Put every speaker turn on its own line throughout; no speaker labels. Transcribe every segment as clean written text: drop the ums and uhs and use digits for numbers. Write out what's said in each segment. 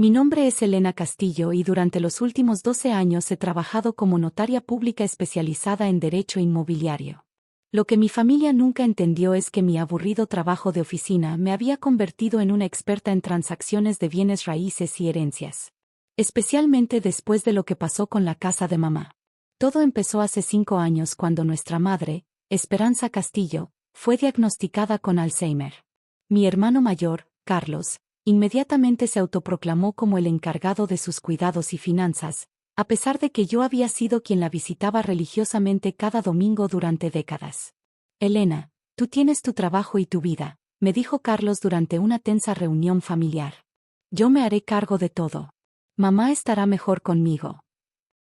Mi nombre es Elena Castillo y durante los últimos 12 años he trabajado como notaria pública especializada en derecho inmobiliario. Lo que mi familia nunca entendió es que mi aburrido trabajo de oficina me había convertido en una experta en transacciones de bienes raíces y herencias. Especialmente después de lo que pasó con la casa de mamá. Todo empezó hace 5 años cuando nuestra madre, Esperanza Castillo, fue diagnosticada con Alzheimer. Mi hermano mayor, Carlos, inmediatamente se autoproclamó como el encargado de sus cuidados y finanzas, a pesar de que yo había sido quien la visitaba religiosamente cada domingo durante décadas. Elena, tú tienes tu trabajo y tu vida, me dijo Carlos durante una tensa reunión familiar. Yo me haré cargo de todo. Mamá estará mejor conmigo.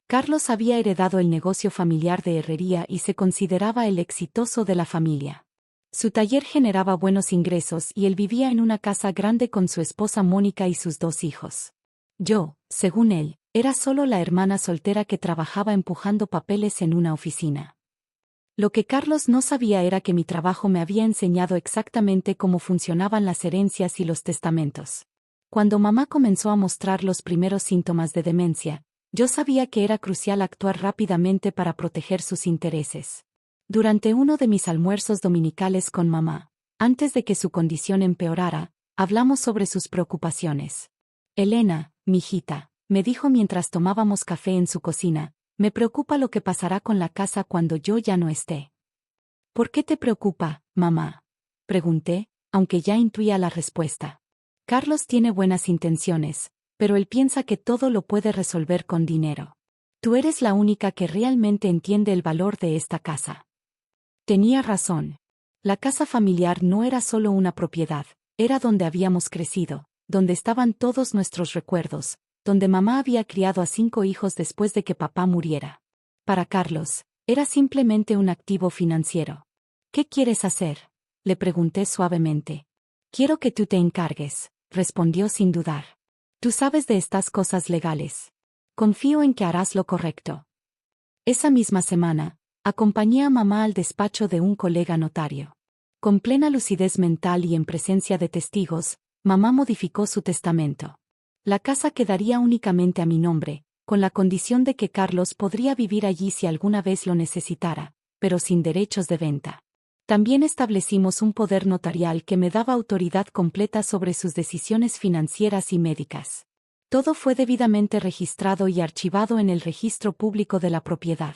Carlos había heredado el negocio familiar de herrería y se consideraba el exitoso de la familia. Su taller generaba buenos ingresos y él vivía en una casa grande con su esposa Mónica y sus 2 hijos. Yo, según él, era solo la hermana soltera que trabajaba empujando papeles en una oficina. Lo que Carlos no sabía era que mi trabajo me había enseñado exactamente cómo funcionaban las herencias y los testamentos. Cuando mamá comenzó a mostrar los primeros síntomas de demencia, yo sabía que era crucial actuar rápidamente para proteger sus intereses. Durante uno de mis almuerzos dominicales con mamá, antes de que su condición empeorara, hablamos sobre sus preocupaciones. Elena, mijita, me dijo mientras tomábamos café en su cocina, me preocupa lo que pasará con la casa cuando yo ya no esté. ¿Por qué te preocupa, mamá? Pregunté, aunque ya intuía la respuesta. Carlos tiene buenas intenciones, pero él piensa que todo lo puede resolver con dinero. Tú eres la única que realmente entiende el valor de esta casa. Tenía razón. La casa familiar no era solo una propiedad, era donde habíamos crecido, donde estaban todos nuestros recuerdos, donde mamá había criado a 5 hijos después de que papá muriera. Para Carlos, era simplemente un activo financiero. ¿Qué quieres hacer? Le pregunté suavemente. Quiero que tú te encargues, respondió sin dudar. Tú sabes de estas cosas legales. Confío en que harás lo correcto. Esa misma semana, acompañé a mamá al despacho de un colega notario. Con plena lucidez mental y en presencia de testigos, mamá modificó su testamento. La casa quedaría únicamente a mi nombre, con la condición de que Carlos podría vivir allí si alguna vez lo necesitara, pero sin derechos de venta. También establecimos un poder notarial que me daba autoridad completa sobre sus decisiones financieras y médicas. Todo fue debidamente registrado y archivado en el registro público de la propiedad.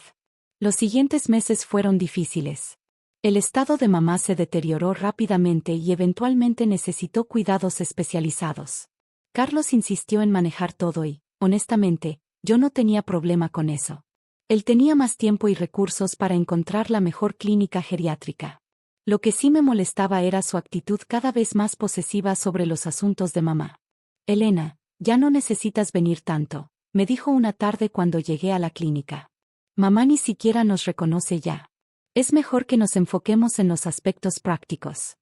Los siguientes meses fueron difíciles. El estado de mamá se deterioró rápidamente y eventualmente necesitó cuidados especializados. Carlos insistió en manejar todo y, honestamente, yo no tenía problema con eso. Él tenía más tiempo y recursos para encontrar la mejor clínica geriátrica. Lo que sí me molestaba era su actitud cada vez más posesiva sobre los asuntos de mamá. Elena, ya no necesitas venir tanto, me dijo una tarde cuando llegué a la clínica. Mamá ni siquiera nos reconoce ya. Es mejor que nos enfoquemos en los aspectos prácticos.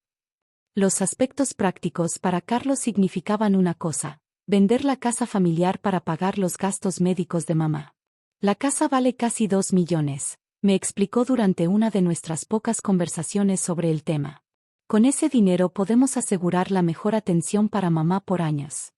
Los aspectos prácticos para Carlos significaban una cosa: vender la casa familiar para pagar los gastos médicos de mamá. La casa vale casi 2 millones, me explicó durante una de nuestras pocas conversaciones sobre el tema. Con ese dinero podemos asegurar la mejor atención para mamá por años.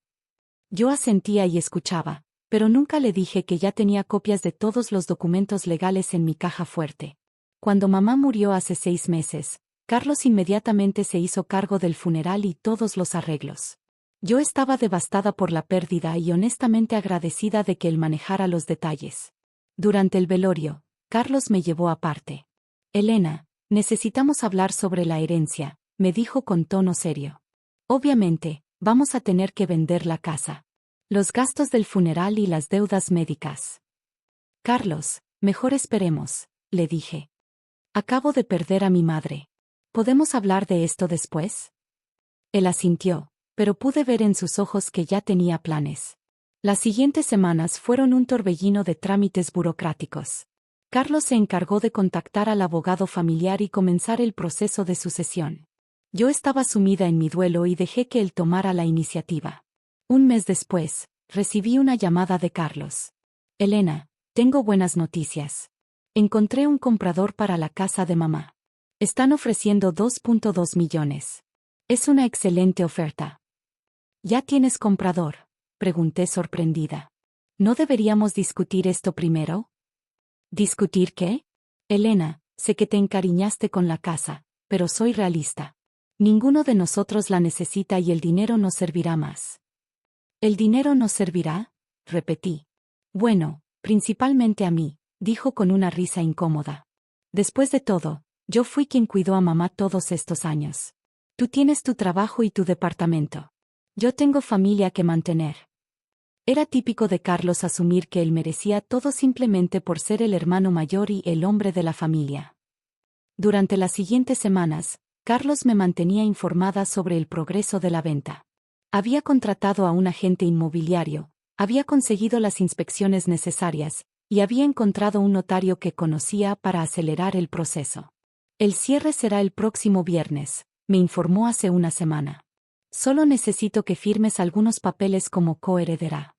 Yo asentía y escuchaba, pero nunca le dije que ya tenía copias de todos los documentos legales en mi caja fuerte. Cuando mamá murió hace 6 meses, Carlos inmediatamente se hizo cargo del funeral y todos los arreglos. Yo estaba devastada por la pérdida y honestamente agradecida de que él manejara los detalles. Durante el velorio, Carlos me llevó aparte. Elena, necesitamos hablar sobre la herencia, me dijo con tono serio. Obviamente, vamos a tener que vender la casa. Los gastos del funeral y las deudas médicas. Carlos, mejor esperemos, le dije. Acabo de perder a mi madre. ¿Podemos hablar de esto después? Él asintió, pero pude ver en sus ojos que ya tenía planes. Las siguientes semanas fueron un torbellino de trámites burocráticos. Carlos se encargó de contactar al abogado familiar y comenzar el proceso de sucesión. Yo estaba sumida en mi duelo y dejé que él tomara la iniciativa. Un mes después, recibí una llamada de Carlos. Elena, tengo buenas noticias. Encontré un comprador para la casa de mamá. Están ofreciendo 2.2 millones. Es una excelente oferta. ¿Ya tienes comprador? Pregunté sorprendida. ¿No deberíamos discutir esto primero? ¿Discutir qué? Elena, sé que te encariñaste con la casa, pero soy realista. Ninguno de nosotros la necesita y el dinero nos servirá más. ¿El dinero nos servirá? Repetí. Bueno, principalmente a mí, dijo con una risa incómoda. Después de todo, yo fui quien cuidó a mamá todos estos años. Tú tienes tu trabajo y tu departamento. Yo tengo familia que mantener. Era típico de Carlos asumir que él merecía todo simplemente por ser el hermano mayor y el hombre de la familia. Durante las siguientes semanas, Carlos me mantenía informada sobre el progreso de la venta. Había contratado a un agente inmobiliario, había conseguido las inspecciones necesarias, y había encontrado un notario que conocía para acelerar el proceso. El cierre será el próximo viernes, me informó hace una semana. Solo necesito que firmes algunos papeles como coheredera.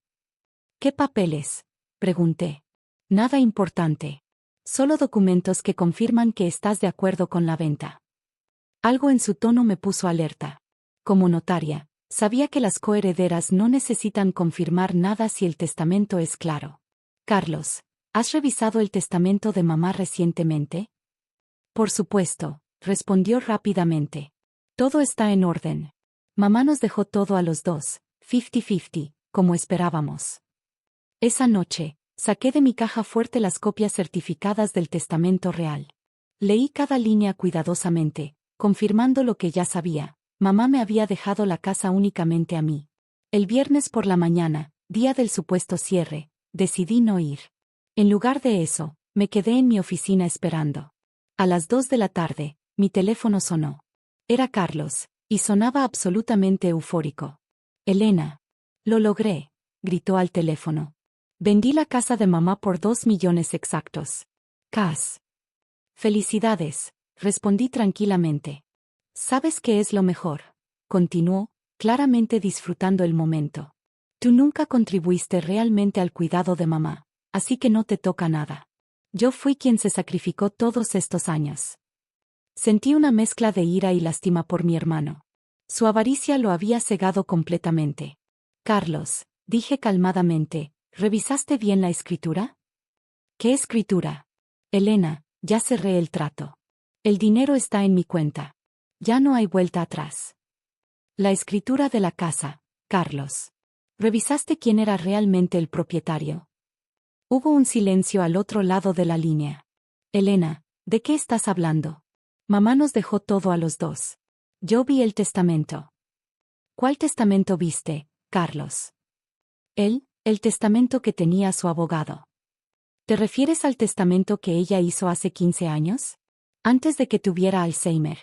¿Qué papeles? Pregunté. Nada importante. Solo documentos que confirman que estás de acuerdo con la venta. Algo en su tono me puso alerta. Como notaria, sabía que las coherederas no necesitan confirmar nada si el testamento es claro. Carlos, ¿has revisado el testamento de mamá recientemente? Por supuesto, respondió rápidamente. Todo está en orden. Mamá nos dejó todo a los dos, 50-50, como esperábamos. Esa noche, saqué de mi caja fuerte las copias certificadas del testamento real. Leí cada línea cuidadosamente, confirmando lo que ya sabía. Mamá me había dejado la casa únicamente a mí. El viernes por la mañana, día del supuesto cierre, decidí no ir. En lugar de eso, me quedé en mi oficina esperando. A las 2 de la tarde, mi teléfono sonó. Era Carlos, y sonaba absolutamente eufórico. Elena. Lo logré, gritó al teléfono. Vendí la casa de mamá por 2 millones exactos. Cas. Felicidades, respondí tranquilamente. ¿Sabes qué es lo mejor? Continuó, claramente disfrutando el momento. Tú nunca contribuiste realmente al cuidado de mamá, así que no te toca nada. Yo fui quien se sacrificó todos estos años. Sentí una mezcla de ira y lástima por mi hermano. Su avaricia lo había cegado completamente. Carlos, dije calmadamente, ¿revisaste bien la escritura? ¿Qué escritura? Elena, ya cerré el trato. El dinero está en mi cuenta. Ya no hay vuelta atrás. La escritura de la casa, Carlos. ¿Revisaste quién era realmente el propietario? Hubo un silencio al otro lado de la línea. Elena, ¿de qué estás hablando? Mamá nos dejó todo a los dos. Yo vi el testamento. ¿Cuál testamento viste, Carlos? El testamento que tenía su abogado. ¿Te refieres al testamento que ella hizo hace 15 años? Antes de que tuviera Alzheimer.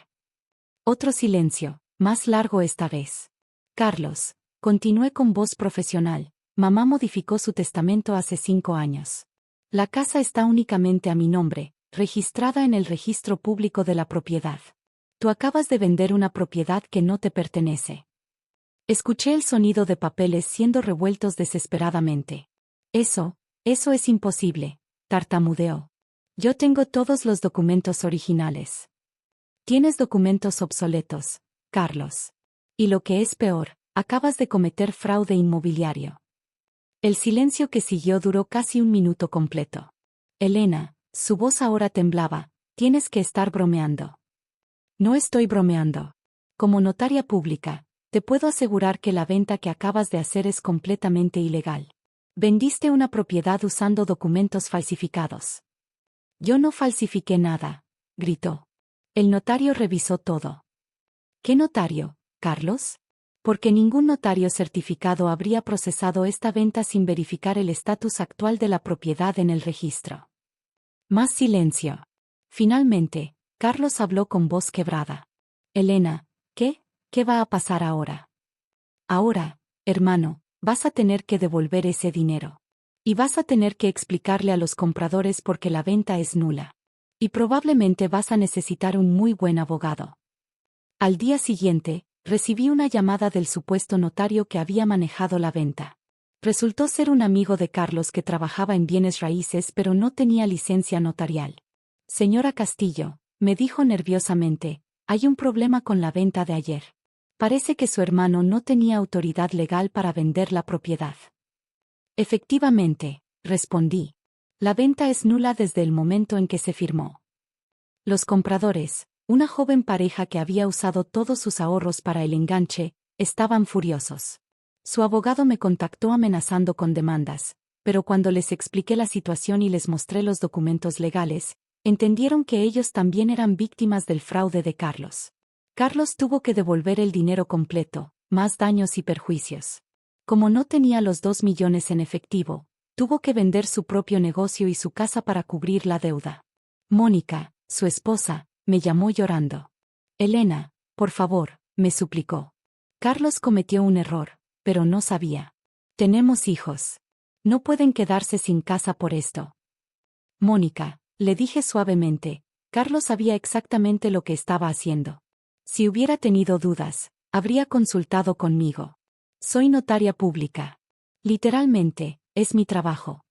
Otro silencio, más largo esta vez. Carlos, continué con voz profesional, mamá modificó su testamento hace 5 años. La casa está únicamente a mi nombre, registrada en el registro público de la propiedad. Tú acabas de vender una propiedad que no te pertenece. Escuché el sonido de papeles siendo revueltos desesperadamente. Eso es imposible, tartamudeó. Yo tengo todos los documentos originales. Tienes documentos obsoletos, Carlos. Y lo que es peor, acabas de cometer fraude inmobiliario. El silencio que siguió duró casi un minuto completo. Elena, su voz ahora temblaba, tienes que estar bromeando. No estoy bromeando. Como notaria pública, te puedo asegurar que la venta que acabas de hacer es completamente ilegal. Vendiste una propiedad usando documentos falsificados. Yo no falsifiqué nada, gritó. El notario revisó todo. ¿Qué notario, Carlos? Porque ningún notario certificado habría procesado esta venta sin verificar el estatus actual de la propiedad en el registro. Más silencio. Finalmente, Carlos habló con voz quebrada. Elena, ¿qué? ¿Qué va a pasar ahora? Ahora, hermano, vas a tener que devolver ese dinero. Y vas a tener que explicarle a los compradores por qué la venta es nula. Y probablemente vas a necesitar un muy buen abogado. Al día siguiente, recibí una llamada del supuesto notario que había manejado la venta. Resultó ser un amigo de Carlos que trabajaba en bienes raíces pero no tenía licencia notarial. Señora Castillo, me dijo nerviosamente, hay un problema con la venta de ayer. Parece que su hermano no tenía autoridad legal para vender la propiedad. Efectivamente, respondí. La venta es nula desde el momento en que se firmó. Los compradores, una joven pareja que había usado todos sus ahorros para el enganche, estaban furiosos. Su abogado me contactó amenazando con demandas, pero cuando les expliqué la situación y les mostré los documentos legales, entendieron que ellos también eran víctimas del fraude de Carlos. Carlos tuvo que devolver el dinero completo, más daños y perjuicios. Como no tenía los 2 millones en efectivo, tuvo que vender su propio negocio y su casa para cubrir la deuda. Mónica, su esposa, me llamó llorando. Elena, por favor, me suplicó. Carlos cometió un error, pero no sabía. Tenemos hijos. No pueden quedarse sin casa por esto. Mónica, le dije suavemente, Carlos sabía exactamente lo que estaba haciendo. Si hubiera tenido dudas, habría consultado conmigo. Soy notaria pública. Literalmente, es mi trabajo.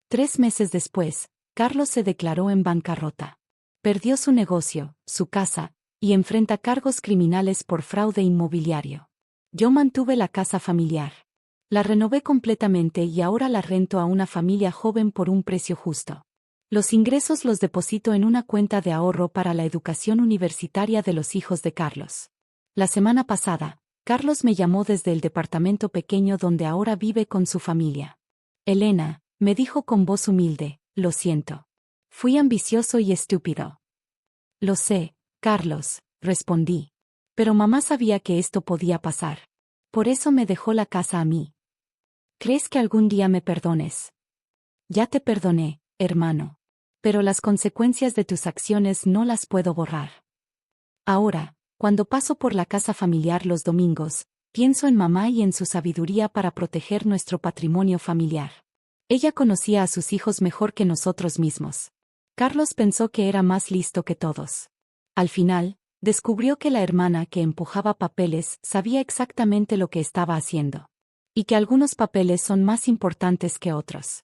3 meses después, Carlos se declaró en bancarrota. Perdió su negocio, su casa, y enfrenta cargos criminales por fraude inmobiliario. Yo mantuve la casa familiar. La renové completamente y ahora la rento a una familia joven por un precio justo. Los ingresos los deposito en una cuenta de ahorro para la educación universitaria de los hijos de Carlos. La semana pasada, Carlos me llamó desde el departamento pequeño donde ahora vive con su familia. Elena, me dijo con voz humilde, lo siento. Fui ambicioso y estúpido. Lo sé, Carlos, respondí. Pero mamá sabía que esto podía pasar. Por eso me dejó la casa a mí. ¿Crees que algún día me perdones? Ya te perdoné, hermano. Pero las consecuencias de tus acciones no las puedo borrar. Ahora, cuando paso por la casa familiar los domingos, pienso en mamá y en su sabiduría para proteger nuestro patrimonio familiar. Ella conocía a sus hijos mejor que nosotros mismos. Carlos pensó que era más listo que todos. Al final, descubrió que la hermana que empujaba papeles sabía exactamente lo que estaba haciendo. Y que algunos papeles son más importantes que otros.